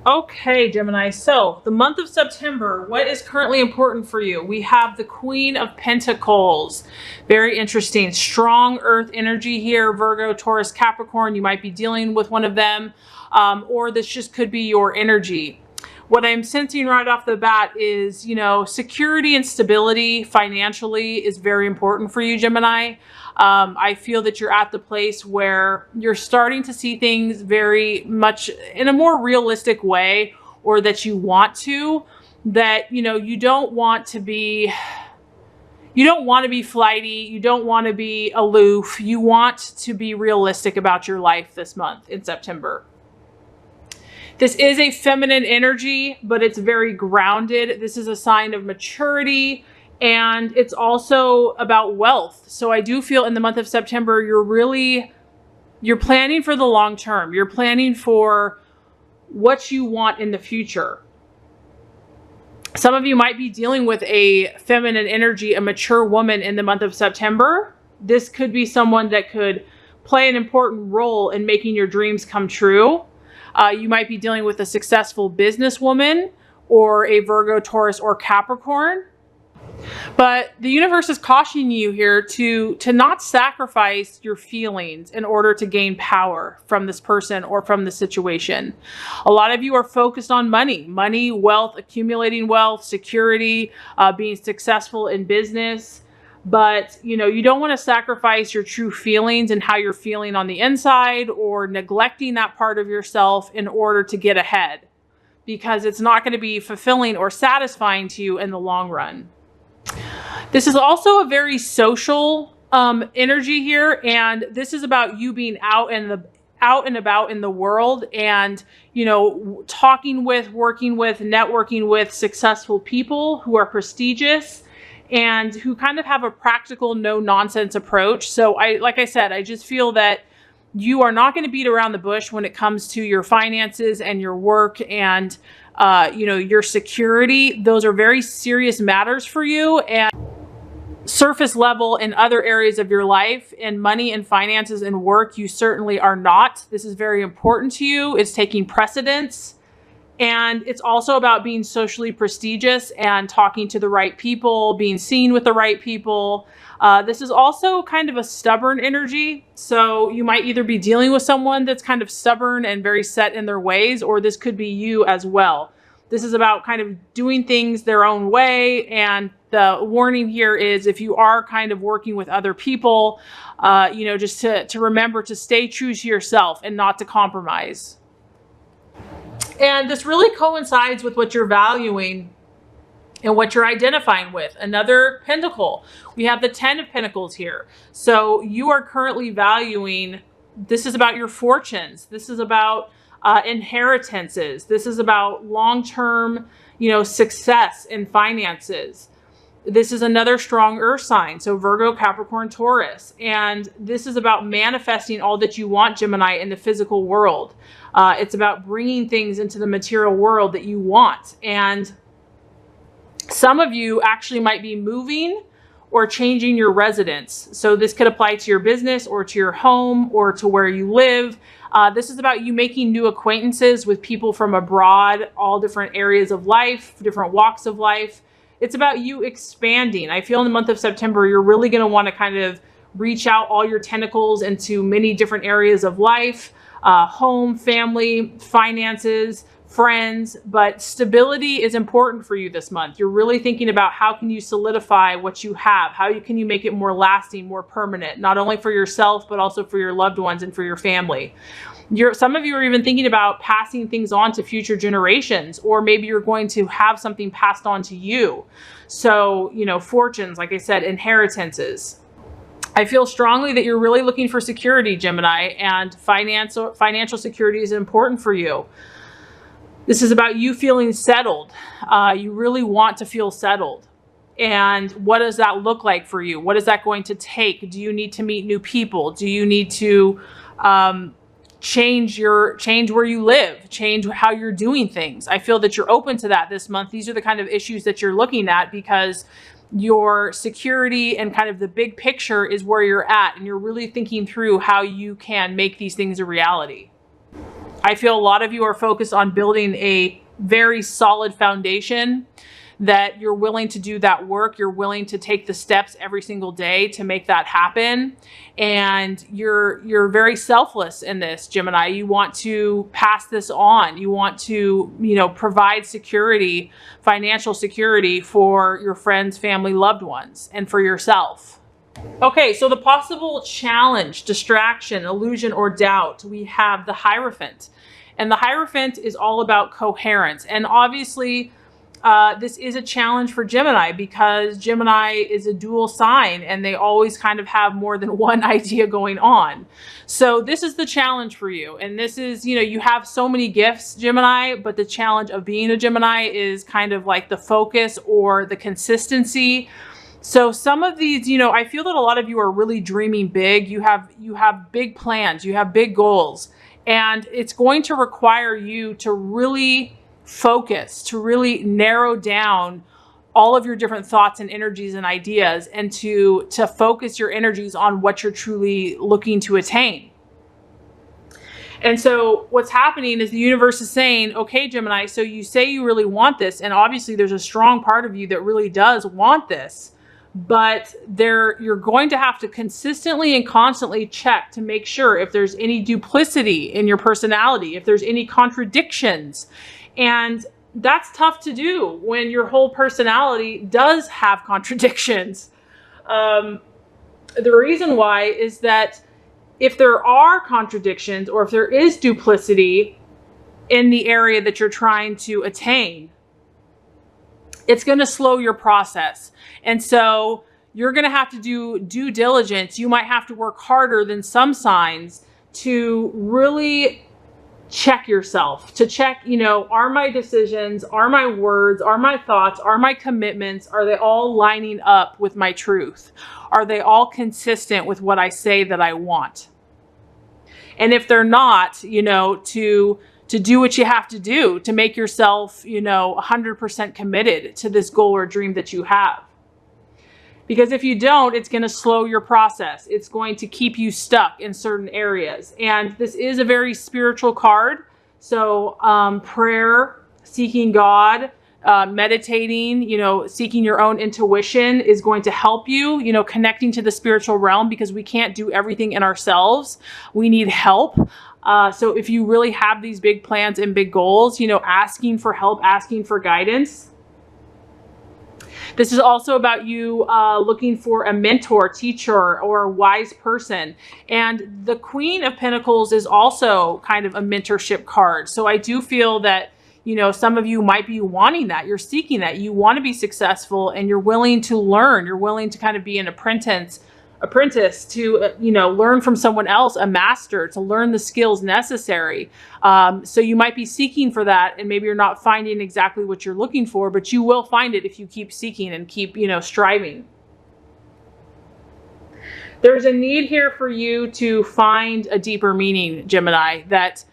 Okay, Gemini. So the month of September, what is currently important for you? We have the Queen of Pentacles. Very interesting. Strong earth energy here. Virgo, Taurus, Capricorn. You might be dealing with one of them, or this just could be your energy. What I'm sensing right off the bat is, security and stability financially is very important for you, Gemini. I feel that you're at the place where you're starting to see things very much in a more realistic way, or that you want to, that, you don't want to be flighty. You don't want to be aloof. You want to be realistic about your life this month in September. This is a feminine energy, but it's very grounded. This is a sign of maturity, and it's also about wealth. So I do feel in the month of September, you're planning for the long term. You're planning for what you want in the future. Some of you might be dealing with a feminine energy, a mature woman in the month of September. This could be someone that could play an important role in making your dreams come true. You might be dealing with a successful businesswoman or a Virgo, Taurus, or Capricorn. But the universe is cautioning you here to not sacrifice your feelings in order to gain power from this person or from the situation. A lot of you are focused on money, wealth, accumulating wealth, security, being successful in business. But, you don't want to sacrifice your true feelings and how you're feeling on the inside, or neglecting that part of yourself in order to get ahead, because it's not going to be fulfilling or satisfying to you in the long run. This is also a very social energy here, and this is about you being out and about in the world, and talking with, working with, networking with successful people who are prestigious and who kind of have a practical, no nonsense approach. So like I said, I just feel that you are not going to beat around the bush when it comes to your finances and your work and your security. Those are very serious matters for you. And surface level in other areas of your life, and money and finances and work, you certainly are not. This is very important to you. It's taking precedence. And it's also about being socially prestigious and talking to the right people, being seen with the right people. This is also kind of a stubborn energy. So you might either be dealing with someone that's kind of stubborn and very set in their ways, or this could be you as well. This is about kind of doing things their own way. And the warning here is, if you are kind of working with other people, just to remember to stay true to yourself and not to compromise. And this really coincides with what you're valuing and what you're identifying with. Another pentacle. We have the 10 of Pentacles here. So you are currently valuing, this is about your fortunes. This is about inheritances. This is about long-term, success in finances. This is another strong earth sign. So Virgo, Capricorn, Taurus. And this is about manifesting all that you want, Gemini, in the physical world. It's about bringing things into the material world that you want. And some of you actually might be moving or changing your residence. So this could apply to your business or to your home or to where you live. This is about you making new acquaintances with people from abroad, all different areas of life, different walks of life. It's about you expanding. I feel in the month of September, you're really going to want to kind of reach out all your tentacles into many different areas of life, home, family, finances, friends, but stability is important for you this month. You're really thinking about how can you solidify what you have? How can you make it more lasting, more permanent, not only for yourself, but also for your loved ones and for your family. Some of you are even thinking about passing things on to future generations, or maybe you're going to have something passed on to you. So, fortunes, like I said, inheritances. I feel strongly that you're really looking for security, Gemini, and financial security is important for you. This is about you feeling settled. You really want to feel settled. And what does that look like for you? What is that going to take? Do you need to meet new people? Do you need to change where you live, change how you're doing things? I feel that you're open to that this month. These are the kind of issues that you're looking at, because your security and kind of the big picture is where you're at, and you're really thinking through how you can make these things a reality. I feel a lot of you are focused on building a very solid foundation, that you're willing to do that work. You're willing to take the steps every single day to make that happen. And you're very selfless in this, Gemini. You want to pass this on. You want to, provide security, financial security for your friends, family, loved ones, and for yourself. Okay, so the possible challenge, distraction, illusion, or doubt, we have the Hierophant. And the Hierophant is all about coherence. And obviously, this is a challenge for Gemini, because Gemini is a dual sign and they always kind of have more than one idea going on. So this is the challenge for you. And this is, you have so many gifts, Gemini, but the challenge of being a Gemini is kind of like the focus or the consistency. So some of these, I feel that a lot of you are really dreaming big. You have big plans, you have big goals, and it's going to require you to really focus, to really narrow down all of your different thoughts and energies and ideas, and to focus your energies on what you're truly looking to attain. And so what's happening is the universe is saying, okay, Gemini, so you say you really want this, and obviously there's a strong part of you that really does want this, but you're going to have to consistently and constantly check to make sure if there's any duplicity in your personality, if there's any contradictions. And that's tough to do when your whole personality does have contradictions. The reason why is that if there are contradictions, or if there is duplicity in the area that you're trying to attain, it's going to slow your process. And so you're going to have to do due diligence. You might have to work harder than some signs to really check yourself, to check, are my decisions, are my words, are my thoughts, are my commitments, are they all lining up with my truth? Are they all consistent with what I say that I want? And if they're not, to do what you have to do to make yourself, 100% committed to this goal or dream that you have. Because if you don't, it's going to slow your process. It's going to keep you stuck in certain areas. And this is a very spiritual card. So prayer, seeking God, meditating, seeking your own intuition is going to help you, connecting to the spiritual realm, because we can't do everything in ourselves. We need help. So if you really have these big plans and big goals, asking for help, asking for guidance. This is also about you looking for a mentor, teacher, or a wise person. And the Queen of Pentacles is also kind of a mentorship card. So I do feel that, some of you might be wanting that. You're seeking that. You want to be successful, and you're willing to learn. You're willing to kind of be an apprentice to, learn from someone else, a master, to learn the skills necessary. So you might be seeking for that, and maybe you're not finding exactly what you're looking for, but you will find it if you keep seeking and keep, striving. There's a need here for you to find a deeper meaning, Gemini, that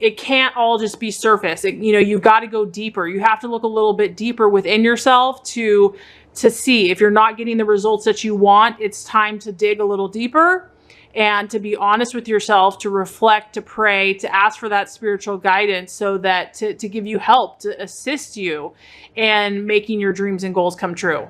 it can't all just be surface. You've got to go deeper. You have to look a little bit deeper within yourself to see if you're not getting the results that you want. It's time to dig a little deeper and to be honest with yourself, to reflect, to pray, to ask for that spiritual guidance, so that to give you help, to assist you in making your dreams and goals come true.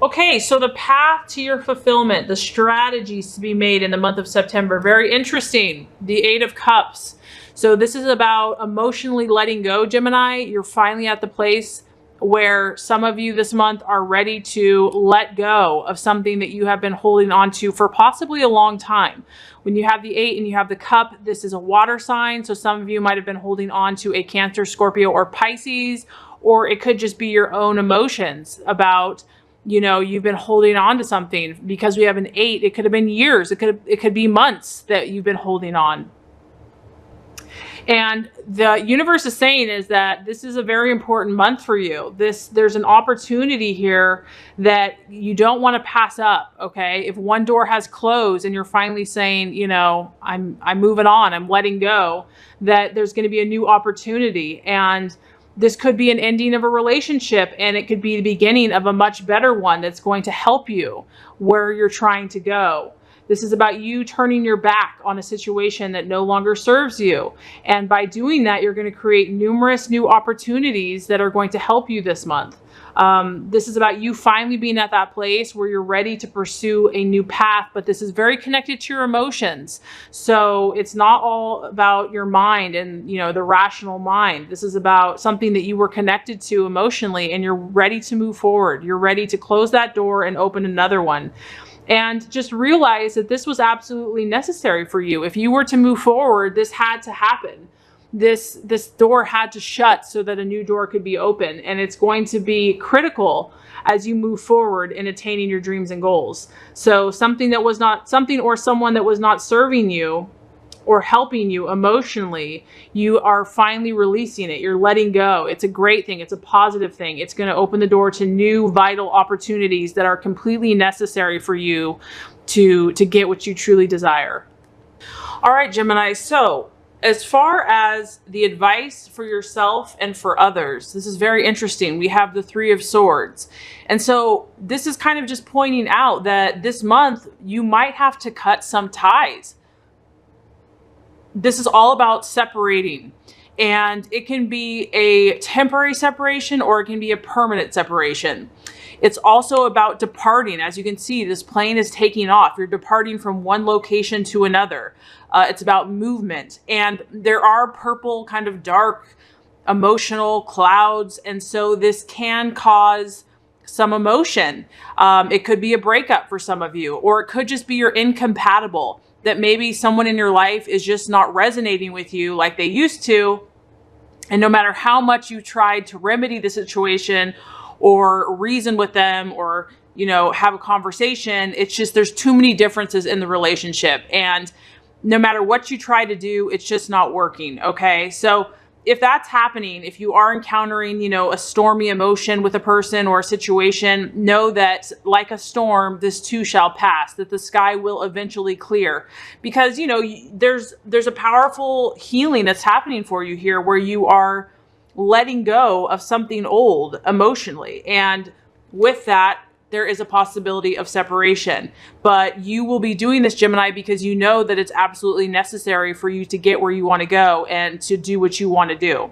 Okay, so the path to your fulfillment, the strategies to be made in the month of September, very interesting. The Eight of Cups. So this is about emotionally letting go, Gemini. You're finally at the place where some of you this month are ready to let go of something that you have been holding on to for possibly a long time. When you have the 8 and you have the cup, this is a water sign. So some of you might have been holding on to a Cancer, Scorpio, or Pisces, or it could just be your own emotions about, you've been holding on to something. Because we have an 8, it could have been years. It could be months that you've been holding on. And the universe is saying is that this is a very important month for you. There's an opportunity here that you don't want to pass up. Okay. If one door has closed and you're finally saying, I'm moving on, I'm letting go, that there's going to be a new opportunity. And this could be an ending of a relationship, and it could be the beginning of a much better one that's going to help you where you're trying to go. This is about you turning your back on a situation that no longer serves you. And by doing that, you're going to create numerous new opportunities that are going to help you this month. This is about you finally being at that place where you're ready to pursue a new path, but this is very connected to your emotions. So it's not all about your mind and, the rational mind. This is about something that you were connected to emotionally, and you're ready to move forward. You're ready to close that door and open another one. And just realize that this was absolutely necessary for you. If you were to move forward, this had to happen. This door had to shut so that a new door could be open. And it's going to be critical as you move forward in attaining your dreams and goals. So something or someone that was not serving you or helping you emotionally, you are finally releasing it. You're letting go. It's a great thing. It's a positive thing. It's going to open the door to new vital opportunities that are completely necessary for you to get what you truly desire. All right, Gemini. So as far as the advice for yourself and for others, this is very interesting. We have the Three of Swords. And so this is kind of just pointing out that this month you might have to cut some ties. This is all about separating. And it can be a temporary separation or it can be a permanent separation. It's also about departing. As you can see, this plane is taking off. You're departing from one location to another. It's about movement. And there are purple kind of dark emotional clouds. And so this can cause some emotion. It could be a breakup for some of you, or it could just be you're incompatible, that maybe someone in your life is just not resonating with you like they used to. And no matter how much you tried to remedy the situation or reason with them or, have a conversation, it's just there's too many differences in the relationship. And no matter what you try to do, it's just not working. Okay. So if that's happening, if you are encountering, a stormy emotion with a person or a situation, know that like a storm, this too shall pass, that the sky will eventually clear. Because, there's a powerful healing that's happening for you here where you are letting go of something old emotionally. And with that, there is a possibility of separation. But you will be doing this, Gemini, because you know that it's absolutely necessary for you to get where you want to go and to do what you want to do.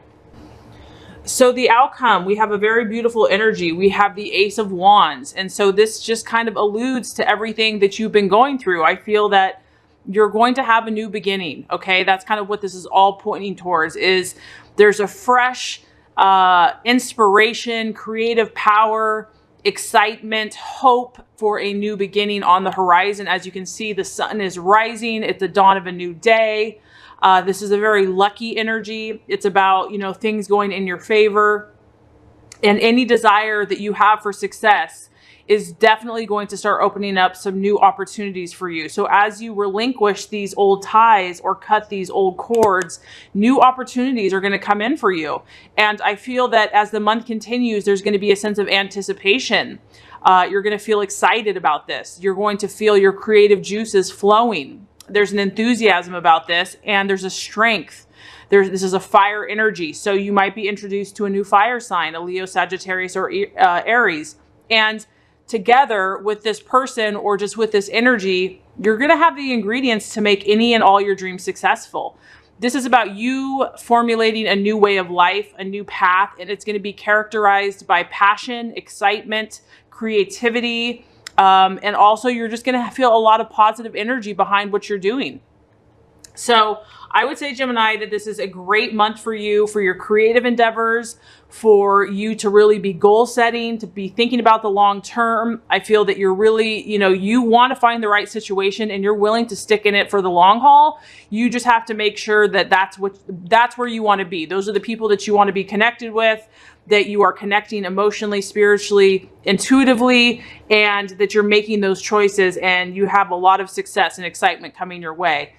So the outcome, we have a very beautiful energy. We have the Ace of Wands. And so this just kind of alludes to everything that you've been going through. I feel that you're going to have a new beginning. Okay. That's kind of what this is all pointing towards, is there's a fresh inspiration, creative power, excitement, hope for a new beginning on the horizon. As you can see, the sun is rising. It's the dawn of a new day. This is a very lucky energy. It's about, things going in your favor, and any desire that you have for success is definitely going to start opening up some new opportunities for you. So as you relinquish these old ties or cut these old cords, new opportunities are going to come in for you. And I feel that as the month continues, there's going to be a sense of anticipation. You're going to feel excited about this. You're going to feel your creative juices flowing. There's an enthusiasm about this, and there's a strength. This is a fire energy. So you might be introduced to a new fire sign, a Leo, Sagittarius, or Aries. And together with this person or just with this energy, you're going to have the ingredients to make any and all your dreams successful. This is about you formulating a new way of life, a new path, and it's going to be characterized by passion, excitement, creativity, and also you're just going to feel a lot of positive energy behind what you're doing. So I would say, Gemini, that this is a great month for you, for your creative endeavors, for you to really be goal setting, to be thinking about the long term. I feel that you're really, you want to find the right situation and you're willing to stick in it for the long haul. You just have to make sure that that's where you want to be. Those are the people that you want to be connected with, that you are connecting emotionally, spiritually, intuitively, and that you're making those choices and you have a lot of success and excitement coming your way.